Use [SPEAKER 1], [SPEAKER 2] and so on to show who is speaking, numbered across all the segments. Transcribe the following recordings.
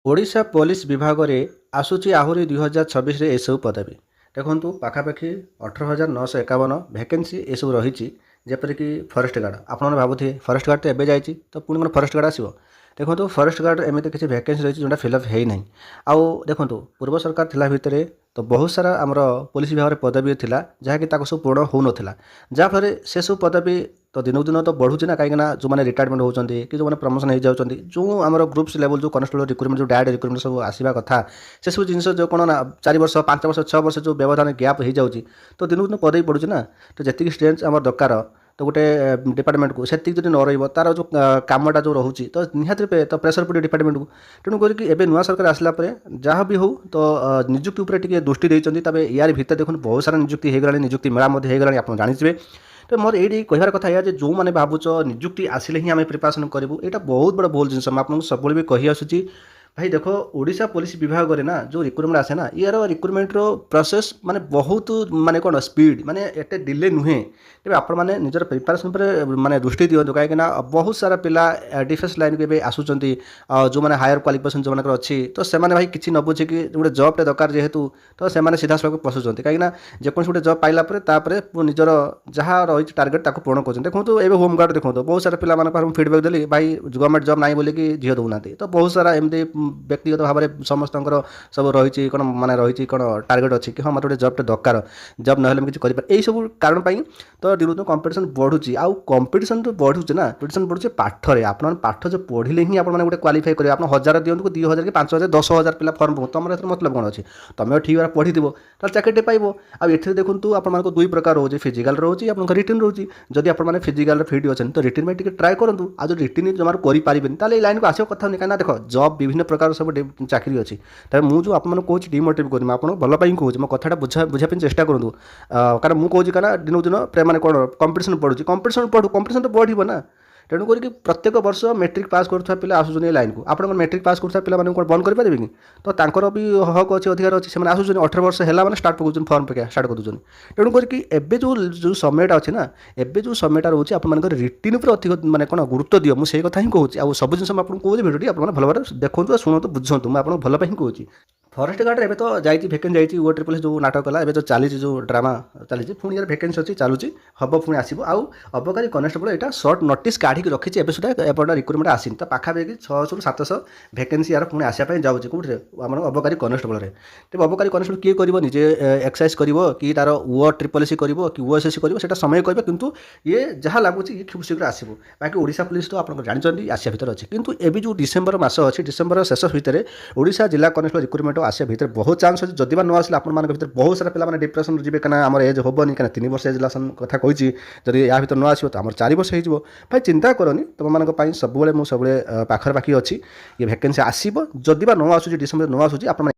[SPEAKER 1] Odisha police विभाग रे आसूची आहुरी 2026 रे एसबू पदवी देखु पाखापाखि 18,951 भैकेन्सी एसबू रही जेपरिक फरेस्ट गार्ड आपने भावुथे फरेस्ट गार्ड तो एवं जाइए तो पुणी कौन फरेस्ट गार्ड आसो देखो फरेस्ट गार्ड एमती किसी भैकेन्सी रही जोटा फिलअप है ना आउ देखो पूर्व सरकार थिला भितर तो बहुत सारा आमर पुलिस विभाग में पदवी थिला जहाँकि सब पूर्ण हो नाला जहाँफल से सब पदवी तो दिनक दिन तो बढ़ुचे ना कहीं जो मैंने रिटायरमेंट होती कि जो मैंने प्रमोशन हो जाती जो आम ग्रुप्स लेवल जो कन्स्टेबल रिक्रुटमेंट जो डायरेक्ट रिक्रुटमेंट सब आसवा कथा से सब जिन जो कौन ना 4 वर्ष 5 वर्ष 6 वर्ष जो व्यवधान गैप हो जाऊँगी तो दिनक दिन पदवी पड़ूँ ना तो जी स्ट्रेंथ आम दरकार तो गोटे डिपार्टमेंट को से जब न रही तार जो कमटा जो रोचे तो निहत रूपे तो प्रेसर पड़े डिपार्टमेंट को तेणुक एवं नुआ सरकार आसला जहाँ भी हो तो निजुक्ति उपर टी दृष्टि देते यार भितर देखो बहुत सारा निजुक्ति हो गला निजुक्ति मेला होगा आप जाने तो मोर ये कहर कथा या जो मैंने भावुच निजुक्ति आसिले ही आम प्रिपारेसन करूँ यहाँ बहुत बड़ा भूल जिन आपको सब भी कही आसूँ भाई देखो ओडिशा पुलिस विभाग रे ना जो रिक्रुटमेंट आसे ना यार रिक्रुटमेंट प्रोसेस माने बहुत माने कौन स्पीड माने एटे डिले नुहे तेज आप निजर प्रिपारेसन पर माने दृष्टि दिवत कहीं बहुत सारा पिला डिफेन्स लाइन को आसुँच जो मैंने हायर क्वालिफिकेशन जो मैंने अच्छी तो से भाई किसी न बुझे कि गोटे जब्टे दरकार जेहेतु तो से सीधा सड़क पशुंट कहीं जेको गोटे जब पाइला निजर जहाँ रही टार्गेट ताको पूर्ण कर देखो ये होमगार्ड देखो बहुत सारा पिला फीडबैक देली भाई गवर्नमेंट जब ना बोलिकी झील दौना तो बहुत सारा एमती व्यक्तिगत भाव में समस्त सब रही कौन माने रही कौन टार्गेट अच्छी कि हाँ मतलब गोटे जब्टे दरकार जब ना किसी यही सब कारण तो दिन दिन कंपिटिशन बढ़ुची आउ कंपिटिशन जो बढ़ुचे ना कंपिटिशन बढ़ुचे पाठरे आप पाठ जो पढ़ले ही आप गोटे क्वालिफाई करेंगे आप 1000 दिखाँ 2000 कि 5000 10,000 पिला फर्म पकाऊ तुम मतलब कौन अच्छे तुम ठीक भाव पढ़ी तो चाकरी पाइब आउ देखो आपको दुई प्रकार रोचे फिजिकाल रोचे आप रिटर्न रोचे जदि आप फिजिकाल फिट अच्छे तो रिटर्न में ट्राए करूँ आज रिटर्न जमार करें लाइन को आसो कथा नहीं कहीं देख जब विभिन्न प्रकार सब चाकरी अच्छी तेज मुझे आपको कौन डिमोटिव करें आप भलपाई कहूँ मो कथा बुझापी चेष्टा करूँ कारण मुझे कौन क्या दिन दिन मैंने कौन कंपिटिशन पढ़ुची कंपिटिशन पढ़ू कंपिटिशन तो बढ़ो ना तेणुक प्रत्येक वर्ष मेट्रिक पास करुवा पिला आसुन लाइन को आप मेट्रिक पास करुवा पिला कौन बंद करेंगे कि तो तांकर भी हक अच्छे अधिकार अच्छे से आसुन 18 वर्ष है मैंने स्टार्ट पकाउन फर्म पका स्टार्ट कर दूसरी तेणुक एवं जो समयटा अच्छे ना एवं जो समयटा रोचे आप रिटिन पर अधिक मैंने कौन गुरुत्व दियो मुझे कथा ही कहूँ आ सब जिन आपको कौन भिडियोटी आप भल भाव देखो शुणु बुझुँ मुझे आपको भलपाई कहूँ फरेस्ट गार्ड एवं तो जाइए भैकेन्सी जाइए वो ट्रिपल जो नाटक कला एवं जो चली जो ड्रामा चली पुणी यार भैकेन्सी अच्छी चलुची हम पुणी आसो आउ अबकारी कनेस्टेबल यहाँ सर्ट नोटिस काढ़ी रखी एवं सुधा एपट रिक्रुटमेंट आसनी तो पाखापाखि 600-700 भैकेन्सी यार पुणी आसापी जाऊँगी कौटे आम अबकारी कनेस्टेबल तेज अबकारी कनेस्टेबल किए कर निजे एक्सरसाइज कर कि तार ओ ट्रिपल सी कर कि ओ एस कर से समय कहे कितु ये जहाँ लगुच ये खूब शीघ्र आसो बाकी ओडिशा पुलिस तो आप जानते आसिया भितर अच्छे कितु एवं जो डिसेम्बर मास अच्छी डिसेम्बर शेष भितर ओडिशा जिला कनेस्टेबल रिक्रुटमेंट आसिया भितर बहुत चान्स अच्छे जदि न आसे आप भितर बहुत सारा पिला डिप्रेशन जी कहीं आम एज हेनी कहीं 3 वर्ष एज लासन कथा कही जदि या भर न आसो तो आम 4 वर्ष हो भाई चिंता करनी तुम मानी सब सब पाखी अच्छी ये भैकेन्सी आसो जदि न आसूँ डिसेम्बर न आसूँ आप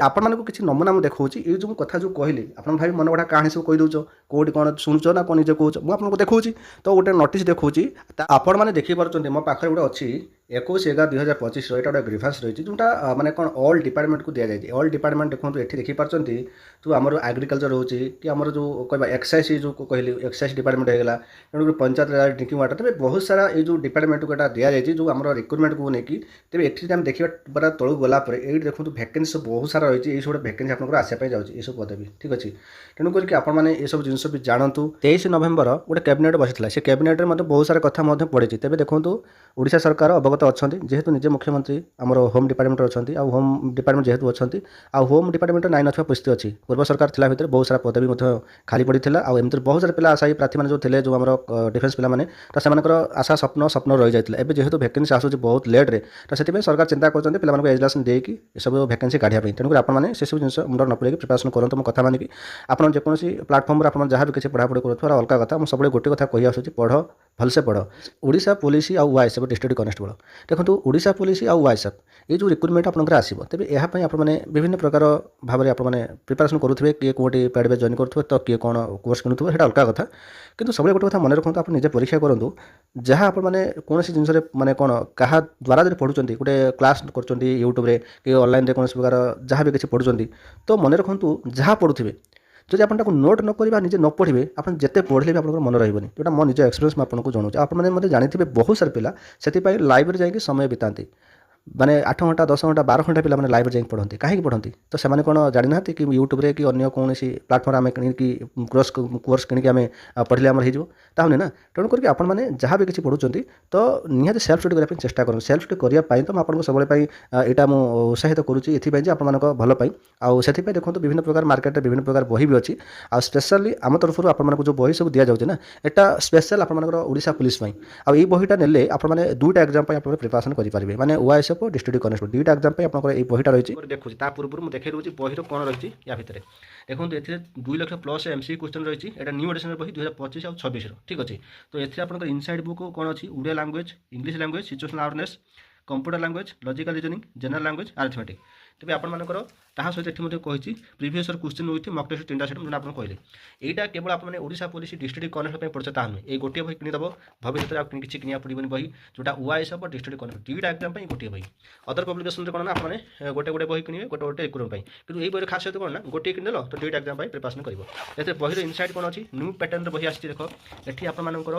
[SPEAKER 1] आपण मानक किसी नमूना मुझे देखा ये जो कथा जो कहली आप भाई मन गढ़ा कहानी सब कहीदे कौटी कौन शुणुच ना कौन निजे कौच मुझे देखा तो गोटे नोटिस देखा आपण मैंने देखिपुर मो पाखे गोटे अच्छी 21/11/2025 यहाँ गोटे ग्रीभांस रही जोटा माने कौन ऑल डिपार्टमेंट को दि जाए ऑल डिपार्टमेंट देखो ये देखिपार्टी तो आमर एग्रीकल्चर रोचे कि आमर जो कह एक्साइज जो कहली एक्साइज डिपार्टमेंट होगा तेणुक पंचायत ड्रिंकिंग वाटर तेज बहुत सारा ये जो डिपार्टमेंट को दि जाए जो आम रिक्रुटमेंट को लेकिन तेज ये देखा बड़ा तलू गलापर ये देखो भैकेन्सी बहुत सारा रही है सब भैकेन्सी आप आसापी जाऊँगी ये सब पदवी ठीक अच्छे तेणुक आपने ये सब जिन भी जानतु 23 नवेम्बर गोटे कैबिनेट बसी से कैबिनेट में बहुत सारा कथा पड़ी तेज देखो ओडिशा सरकार अवगत अच्छा जेहेतु निजे मुख्यमंत्री आमर होम डिपार्टमेंट अच्छा होम डिपार्टमेंट जेहेतु अच्छा आ होम डिपार्टमेंट नाई ना परिस्थिति अच्छी पूर्व सरकार थिला भितर बहुत सारा पदवी खाली पड़ी और एमती बहुत सारा पिला आशायी प्रार्थी मैंने जो थे जो आम डिफेन्स पिलाने तो से आशा स्वप्न रही जाता है जेहेतु भैकेन्सी आसूँ बहुत लेट्रे तो से सरकार चिंता कर एजुकेशन देकी सब भैकेन्सी काढ़ापी तेणुक आपने से सब जिन मुंड न पड़े प्रिपेरेसन करूँ कथा मानिक आप जेकोसी प्लाटफर्म आप जहाँ भी किसी पढ़ापढ़ी करूँ अलग कथा मुझे सब गोटे कथा कही आसूँ पढ़ भलसे पढ़ ओडिशा पुलिस आउ वाइएसएफ डिस्ट्रिक्ट कनेस्टेबल देखो ओडिशा पुलिस आउ वाइएसएफ ये जो रिक्रुटमेंट आपंकर आसो तेज यहाँ आपने विभिन्न प्रकार भाव में आपने प्रिपेरेसन करुवे किए कौटी पैड जॉइन करुवे तो किए कौन कोर्स किणुवे है अलग कथा किंतु सब गोटे कथा मन रखु आप निजे परीक्षा करूँ जहाँ आपने कौन जिनस माने कौन क्या द्वारा जब पढ़ुं गोटे क्लास कर यूट्यूब कि ऑनलाइन कौन प्रकार जहाँ भी किसी पढ़ुं तो मन रखु जहाँ पढ़ुवे ଯଦି ଆପଣ ତାକୁ ନୋଟ୍ ନ କରିବେ ନିଜେ ନ ପଢ଼ିବେ ଆପଣ ଯେତେ ପଢ଼ିଲେ ବି ଆପଣଙ୍କର ମନେ ରହିବନି। ଯେଉଁଟା ମୋ ନିଜ ଏକ୍ସପିରିଏନ୍ସ ମୁଁ ଆପଣଙ୍କୁ ଜଣାଉଛି। ଆପଣମାନେ ମଧ୍ୟ ଜାଣିଥିବେ ବହୁତ ସାରା ପିଲା ସେଥିପାଇଁ ଲାଇବ୍ରେରୀ ଯାଇକି ସମୟ ବିତାନ୍ତି। ମାନେ 8 ଘଣ୍ଟା 10 ଘଣ୍ଟା 12 ଘଣ୍ଟା ପିଲାମାନେ ଲାଇବ୍ରେରୀ ଯାଇକି ପଢ଼ନ୍ତି। କାହିଁକି ପଢ଼ନ୍ତି? ତ ସେମାନେ କ'ଣ ଜାଣିନାହାନ୍ତି କି ୟୁଟ୍ୟୁବରେ କି ଅନ୍ୟ କୌଣସି ପ୍ଲାଟଫର୍ମ ଆମେ କିଣିକି କୋର୍ସ କିଣିକି ଆମେ ପଢ଼ିଲେ ଆମର ହେଇଯିବ? ତା ନୁହେଁ ନା। ତେଣୁ କରିକି ଆପଣମାନେ ଯାହା ବି କିଛି ପଢ଼ୁଛନ୍ତି ତ ନିହାତି ସେଲ୍ଫ ଷ୍ଟଡ଼ି କରିବା ପାଇଁ ଚେଷ୍ଟା କରନ୍ତୁ। ସେଲ୍ଫ ଷ୍ଟଡ଼ି କରିବା ପାଇଁ ତ ମୁଁ ଆପଣଙ୍କୁ ସବୁବେଳେ ପାଇଁ ଏଇଟା ମୁଁ ଉତ୍ସାହିତ କରୁଛି ଏଥିପାଇଁ ଯେ ଆପଣମାନଙ୍କ ଭଲ ପାଇଁ। ଆଉ ସେଥିପାଇଁ ଦେଖନ୍ତୁ ବିଭିନ୍ନ ପ୍ରକାର ମାର୍କେଟରେ ବିଭିନ୍ନ ପ୍ରକାର ବହି ବି ଅଛି। ଆଉ ସ୍ପେଶାଲି ଆମ ତରଫରୁ ଆପଣମାନଙ୍କୁ ଯେଉଁ ବହି ସବୁ ଦିଆଯାଉଛି ନା ଏଟା ସ୍ପେଶାଲ ଆପଣମାନଙ୍କର ଓଡ଼ିଶା ପୁଲିସ ପାଇଁ। ଆଉ ଏଇ ବହିଟା ନେଲେ ଆପଣମାନେ ଦୁଇଟା ଏକ୍ଜାମ୍ ପାଇଁ ଆପଣ ପ୍ରିପାରେସନ୍ କରିପାରିବେ। ମାନେ OASF ଓ ଡିଷ୍ଟ୍ରିକ୍ଟ କନେଷ୍ଟବଳ ଦୁଇଟା ଏକ୍ଜାମ୍ ପାଇଁ ଆପଣଙ୍କର ଏଇ ବହିଟା ରହିଛି। ଦେଖୁଛି ତା ପୂର୍ବରୁ ମୁଁ ଦେଖାଇ ଦେଉଛି ବହିର କ'ଣ ରହିଛି ୟା ଭିତରେ। ଦେଖନ୍ତୁ ଏଥିରେ 2 ଲକ୍ଷ ପ୍ଲସ୍ MCQ କ୍ୱେଶ୍ଚନ୍ ରହିଛି। ଏଇଟା ନ୍ୟୁ ଏଡିସନର ବହି 2025 ଆଉ 26ର ଠିକ୍ ଅଛି। ତ ଏଥିରେ ଆପଣଙ୍କର ଇନସାଇଡ୍ ବୁକ୍ କ'ଣ ଅଛି? Odia language, English language, situational awareness, computer language, logical reasoning, general language, arithmetic. ତେବେ ଆପଣମାନଙ୍କର ତାହା ସହିତ ଏଠି ମଧ୍ୟ କହିଛି previous year question with mock test 3ଟା ସେଟ୍ ଯେଉଁଟା ଆପଣ କହିଲେ। ଏଇଟା କେବଳ ଆପଣମାନେ ଓଡ଼ିଶା ପୋଲିସ ଡିଷ୍ଟ୍ରିକ୍ଟ କନେଷ୍ଟବଳ ପାଇଁ ପଡ଼ିছে ତାହା ନୁହେଁ। ଏଇ ଗୋଟିଏ ବହି କିଣିଦେବ ଭବିଷ୍ୟତରେ ଆଉ କିଛି କିଣିବାକୁ ପଡ଼ିବନି ବହି ଯେଉଁଟା OASF ଡିଷ୍ଟ୍ରିକ୍ଟ କନେଷ୍ଟବଳ ଦୁଇଟା ଏକ୍ଜାମ୍ ପାଇଁ ଗୋଟିଏ ବହି। ଅଦର ପବ୍ଲିକେସନରେ କ'ଣ ନା ଆପଣମାନେ ଗୋଟେ ବହି କିଣିବେ ଗୋଟେ ଏକ୍ଜାମ୍ ପାଇଁ। କିନ୍ତୁ ଏଇ ବହିର ଖାସିୟତ କ'ଣ ନା ଗୋଟିଏ କିଣିଦେଲ ତ ଦୁଇଟା ଏକ୍ଜାମ୍ ପାଇଁ ପ୍ରିପାରେସନ୍ କରିବ। ଏଥିରେ ବହିର ଇନସାଇଟ୍ କ'ଣ ଅଛି? ନ୍ୟୁ ପ୍ୟାଟର୍ନର ବହି ଆସିଛି ଦେଖ। ଏଠି ଆପଣମାନଙ୍କର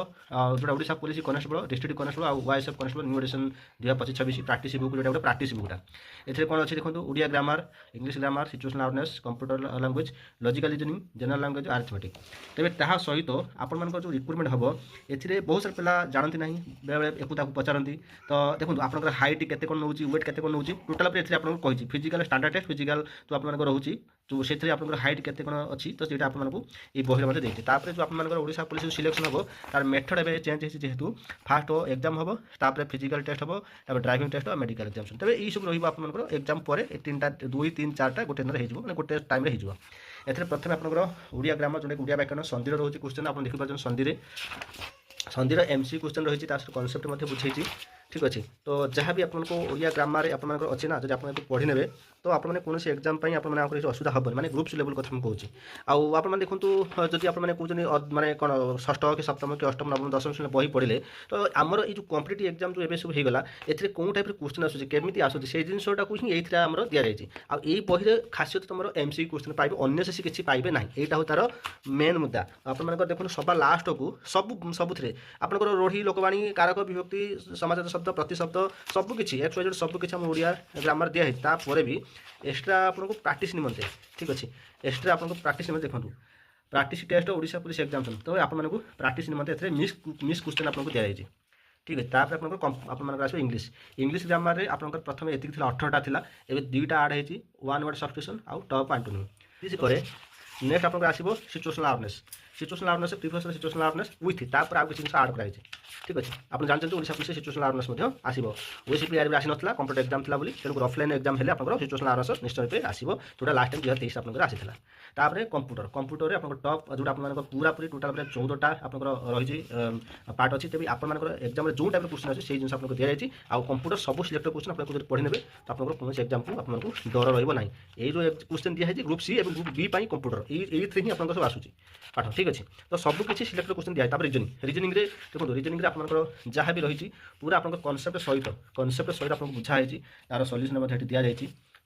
[SPEAKER 1] ଯେଉଁଟା Odisha police constable district constable ଆଉ OASF constable new edition 2025-26 practice book ଯେଉଁଟା ଗୋଟେ ପ୍ରାକ୍ଟିସ୍ ବୁକ୍ଟା। ଏଥିରେ କ'ଣ ଅଛି ଦେଖନ୍ତୁ? Odia grammar, English grammar, situational awareness, computer language, logical reasoning, general language, arithmetic. ତେବେ ତାହା ସହିତ ଆପଣମାନଙ୍କର ଯେଉଁ ରିକ୍ରୁଟମେଣ୍ଟ ହେବ ଏଥିରେ ବହୁତ ସାରା ପିଲା ଜାଣନ୍ତି ନାହିଁ, ବେଳେବେଳେ ଏକୁ ତାକୁ ପଚାରନ୍ତି। ତ ଦେଖନ୍ତୁ ଆପଣଙ୍କର ହାଇଟ୍ କେତେ କ'ଣ ନେଉଛି, ୱେଟ୍ କେତେ କ'ଣ ନେଉଛି, ଟୋଟାଲ୍ ଉପରେ ଏଥିରେ ଆପଣଙ୍କୁ କହିଛି ଫିଜିକାଲ ଷ୍ଟାଣ୍ଡାର୍ଡ଼ ଟେଷ୍ଟ, ଫିଜିକାଲ ଯେଉଁ ଆପଣଙ୍କର ରହୁଛି ଯେଉଁ ସେଥିରେ ଆପଣଙ୍କର ହାଇଟ୍ କେତେ କ'ଣ ଅଛି ତ ସେଇଟା ଆପଣମାନଙ୍କୁ এই বহির মধ্যে ଦେଇଛି। তাপরে ଯେଉଁ ଆପଣମାନଙ୍କର ଓଡ଼ିଶା ପୋଲିସ ସିଲେକ୍ସନ୍ ହେବ ତାର ମେଥଡ଼ ଏବେ ଚେଞ୍ଜ ହେଇଛି ଯେହେତୁ ଫାଷ୍ଟ ଏକ୍ଜାମ୍ ହେବ, ତାପରେ ଫିଜିକାଲ ଟେଷ୍ଟ ହେବ, ତାପରେ ଡ୍ରାଇଭିଂ ଟେଷ୍ଟ ଆଉ ମେଡ଼ିକାଲ ଏକ୍ଜାମିନେସନ୍। ତେବେ ଏଇସବୁ ରହିବ ଆପଣମାନଙ୍କର ଏକ୍ଜାମ୍ ପରେ ଏ 3ଟା 2 3 4ଟା ଗୋଟେ ଦିନରେ ହେଇଯିବ, ମାନେ ଗୋଟେ ଟାଇମ୍ରେ ହେଇଯିବ। ଏଥିରେ ପ୍ରଥମେ ଆପଣଙ୍କର ଓଡ଼ିଆ ଗ୍ରାମାର ଯେଉଁଟାକି ଓଡ଼ିଆ ବ୍ୟାକରଣ ସନ୍ଧିର ରହୁଛି କ୍ୱେଶ୍ଚନ୍ ଆପଣ ଦେଖିପାରୁଛନ୍ତି। ସନ୍ଧିର MC କ୍ୱେଶ୍ଚନ୍ ରହିଛି, ତା ସହିତ କନସେପ୍ଟ ମଧ୍ୟ ବୁଝେଇଛି ঠিক ଅଛି। ତ ଯାହା ବି ଆପଣଙ୍କୁ ଓଡ଼ିଆ ଗ୍ରାମାର ଆପଣଙ୍କର ଅଛି ନା ଯଦି ଆପଣ ଏକୁ ପଢ଼ି ନେବେ ତ ଆପଣମାନେ କୌଣସି ଏକ୍ଜାମ୍ ପାଇଁ ଆପଣମାନଙ୍କର କିଛି ଅସୁବିଧା ହେବନି, ମାନେ ଗ୍ରୁପ୍ସ ଲେଭେଲ୍ କଥା ମୁଁ କହୁଛି। ଆଉ ଆପଣମାନେ ଦେଖନ୍ତୁ ଯଦି ଆପଣମାନେ କହୁଛନ୍ତି ମାନେ କ'ଣ ଷଷ୍ଠ କି ସପ୍ତମ କି ଅଷ୍ଟମ ନବମ ଦଶମ ଶ୍ରେଣୀ ବହି ପଢ଼ିଲେ ତ ଆମର ଏଇ ଯେଉଁ କମ୍ପିଟିଟିଭ୍ ଏକ୍ଜାମ୍ ଯେଉଁ ଏବେ ସବୁ ହେଇଗଲା ଏଥିରେ କେଉଁ ଟାଇପ୍ର କ୍ୱେଶ୍ଚନ୍ ଆସୁଛି କେମିତି ଆସୁଛି ସେଇ ଜିନିଷଟାକୁ ହିଁ ଏଇଥିରେ ଆମର ଦିଆଯାଇଛି। ଆଉ ଏଇ ବହିରେ ଖାସିୟତ ତୁମର MC କ୍ୱେଶ୍ଚନ୍ ପାଇବେ, ଅନ୍ୟଶେଷି କିଛି ପାଇବେ ନାହିଁ। ଏଇଟା ହେଉଛି ତାର ମେନ୍ ମୁଦ୍ଦା। ଆପଣମାନଙ୍କର ଦେଖନ୍ତୁ ସବା ଲାଷ୍ଟକୁ ସବୁଥିରେ ଆପଣଙ୍କର ରୂଢ଼ି, ଲୋକବାଣୀ, କାରକ, ବିଭକ୍ତି, ସମାଜର ଶବ୍ଦ, ପ୍ରତିଶବ୍ଦ ସବୁକିଛି XYZ ସବୁକିଛି ଆମ ଓଡ଼ିଆ ଗ୍ରାମାର ଦିଆହେଇଛି। ତାପରେ ବି ଏକ୍ସଟ୍ରା ଆପଣଙ୍କୁ ପ୍ରାକ୍ଟିସ୍ ନିମନ୍ତେ ଠିକ୍ ଅଛି, ଏକ୍ସଟ୍ରା ଆପଣଙ୍କୁ ପ୍ରାକ୍ଟିସ୍ ନିମନ୍ତେ ଦେଖନ୍ତୁ practice test Odisha police examination ତ ଆପଣମାନଙ୍କୁ ପ୍ରାକ୍ଟିସ୍ ନିମନ୍ତେ ଏଥିରେ ମିସ୍ କ୍ୱେଶ୍ଚନ୍ ଆପଣଙ୍କୁ ଦିଆଯାଇଛି ঠিক আছে। তারপরে আপনার আসবে ইংলিশ গ্রামারে আপনার প্রথমে এতিকি লা 18টা লা, এবে 2টা আড হয়েছি, 1 ওয়ার্ড সাবস্টিটিউশন আউ টপ আন্টোনিম। ঠিক করে নেক্সট আপনার আসব situational awareness previous situational awareness with তারপরে আউ কিছু জিনিস আড করা হয়েছে। ঠিক আছে, আপনার জানেন ওড়িশা পুলিশ সিচুয়েশনাল আওয়ারনেস আসব। ওএসিপি আরবি আসি নথিলা, কম্পিউটার এক্সাম লা বলি, তেমন অফলাইন এক্সাম হলে আপনার সিচুয়েশনাল আওয়ারনেস নিশ্চয় রূপে আসব, যেটা লাস্ট টাইম 2023 আপনার আসিলা। তারপরে কম্পুটরে আপনার টপ যেটা আপনার পুরাপুরি টোটাল 14টা আপনার রয়েছে পার্ট অছি। তেমনি আপনার এক্সামে যে টাইপের কোশ্চেন আছে সেই জিনিস আপনার দিয়া যাই। আর কম্পুটর সব সিলেক্টেড কোশ্চেন আপনার যদি পড়ি নেবে তো আপনার কৌশি এক্সামকে আপনার ডর রহব না। এই যে কোশ্চেন দিয়া হয়েছে গ্রুপ সি এবং গ্রুপ বি পাই কম্পুটর এইথে হি আপনার সব আসুচি পাঠ। ঠিক আছে, তো সবু কিছু সিলেক্টেড কোশ্চেন দিয়া। তারপরে রিজনিংরে দেখুন রিজনিংরে আপনার যা বি রয়েছে পুরা আপনার কনসেপ্ট সহিত আপনার বুঝা হয়েছি, তার সল্ୟୁସନ୍ ମଧ୍ୟ এটি দিয়া যাই।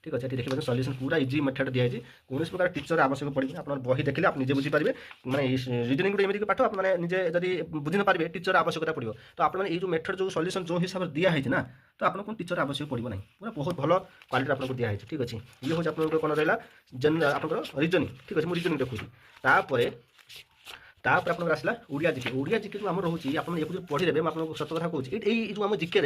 [SPEAKER 1] ঠিক আছে, এটি দেখবে সল্ୟୁସନ୍ পুরা ইজি মেথড দিয়া যাই, কৌশি প্রকার টিচর আবশ্যক পড়বে। আপনার বহি দেখলে আপনি নিজে বুঝিপারে, মানে রিজনিং গোটে এমিতি পাঠ আপনার নিজে যদি বুঝি না পারবে টিচর আবশ্যকতা পড়ব। তো আপনার এই যে মেথড যে সল্ୟୁସନ୍ যে হিসাবে দিয়া হয়েছে না তো আপনার কোন টিচর আবশ্যক পড়ব না, পুরা বহুত ভালো কোয়ালিটি আপনার দিয়া হয়েছে। ঠিক আছে, ইয়ে হচ্ছে আপনার কোণ রহলা আপনার রিজনিং। ঠিক আছে, মু রিজনিং দেখুছি। তারপরে আপনার আসলা ওড়িয়া জিকে যে আমার রয়েছে আপনার একে যদি পড়ি দেবে আপনার সত কথা কৌছি এই যে আমার জিকে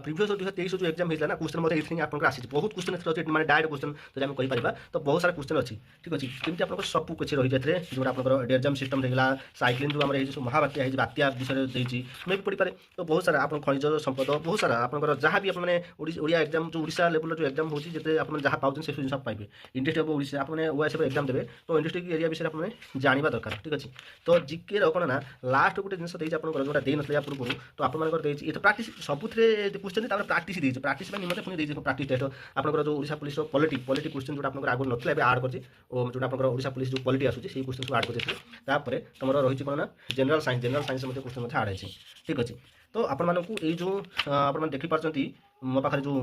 [SPEAKER 1] প্রিভিয়স 2023 যে এক্সাম হয়েছিল না কোশ্চেন মধ্যে এইথিং আপনার আসছে বহুত কোশ্চেন আছে, মানে ডাইরেক্ট কোশ্চেন যদি আমি কইপারিবা তো বহুত সারা কোশ্চেন আছে। ঠিক আছে, কিন্তু আপনার সবু কিছু রয়েছে এতে যেটা আপনার ডেরজাম সিস্টম হয়েগলা, সাইক্লিং যে আমার এই যে মহাবাত্যা হয়েছে বাত্যা বিষয়ে দিয়েছি মে বি পড়িপারে। তো বহুত সারা আপনার খনিজ সম্পদ বহুত সারা আপনার যা বি আপনার ওড়িয়া এক্সাম যে ওড়িশা লেভেলের যে এক্সাম হচ্ছে যেতে আপনার যা পাচ্ছেন সেই জিনিস পাইবে। ইন্ডস্ট্রি অফ ওড়িশা আপনার ওআইএসএফ এক্সাম দেবে তো ইন্ডস্ট্রি এরিয়া বিষয়ে আপনার জাঁয়া দরকার। ঠিক আছে, তো জিকে কোণ না লাস্ট গোटे जिन देती आपको जो दे ना पूर्व तो आपंकर ये तो प्राक्ट सबुरे क्वेश्चन प्राक्ट देती प्राक्ट निम्ते पुणी प्राक्ट टेस्ट आपंकर जो ओडिशा पुलिस पॉलिटी क्वेश्चन जो आपको आगे ना आड कर जो आपंकर ओडिशा पुलिस जो पॉलिटी आसूँ से क्वेश्चन सब आड कर तुम रही कौन ना जनरल साइंस क्वेश्चन आड है। ठीक अच्छे, তো ଆପଣମାନଙ୍କୁ ଏଇ ଯେଉଁ ଆପଣମାନେ ଦେଖିପାରୁଛନ୍ତି ମୋ ପାଖରେ ଯେଉଁ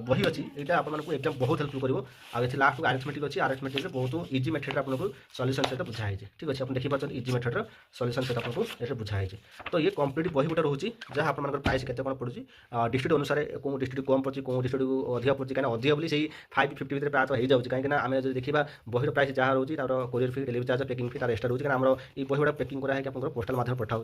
[SPEAKER 1] ବହି ଅଛି ଏଇଟା ଆପଣମାନଙ୍କୁ ଏକ୍ଜାମ୍ ବହୁତ ହେଲ୍ପଫୁଲ୍ କରିବ। ଆଉ ଏଠି ଲାଷ୍ଟକୁ ଆରିଥମେଟିକ୍ ଅଛି, ଆରିଥମେଟିକ୍ରେ ବହୁତ ଇଜି ମେଥଡ଼ରେ ଆପଣଙ୍କୁ ସଲ୍ୟୁସନ୍ ସହିତ ବୁଝା ହେଇଛି। ଠିକ୍ ଅଛି, ଆପଣ ଦେଖିପାରୁଛନ୍ତି ଇଜି ମେଥଡ଼ର ସଲ୍ୟୁସନ୍ ସହିତ ଆପଣଙ୍କୁ ଏଠାରେ ବୁଝା ହେଇଛି। ତ ଇଏ କମ୍ପ୍ଲିଟ୍ ବହି ଗୋଟେ ରହୁଛି, ଯାହା ଆପଣଙ୍କର ପ୍ରାଇସ୍ କେତେ କ'ଣ ପଡ଼ୁଛି ଡିଷ୍ଟ୍ରିକ୍ଟ ଅନୁସାରେ, କେଉଁ ଡିଷ୍ଟ୍ରିକ୍ଟ କମ୍ ପଡ଼ୁଛି, କେଉଁ ଡିଷ୍ଟ୍ରିକ୍ଟକୁ ଅଧିକ ପଡ଼ୁଛି। କାହିଁକିନା ଅଧିକ ବୋଲି ସେଇ 550 ଭିତରେ ପ୍ରାୟତଃ ହେଇଯାଉଛି। କାହିଁକିନା ଆମେ ଯଦି ଦେଖିବା ବହିର ପ୍ରାଇସ୍ ଯାହା ରହୁଛି ତାର courier fee, delivery charge, packing fee ତାର ଏକ୍ସଟ୍ରା ରହୁଛି। କାରଣ ଆମର ଏଇ ବହି ଗୁଡ଼ା ପେକିଂ କରା ହେଇକି ଆପଣଙ୍କର ପୋଷ୍ଟାଲ ମାଧ୍ୟମରେ ପଠାଉଛି।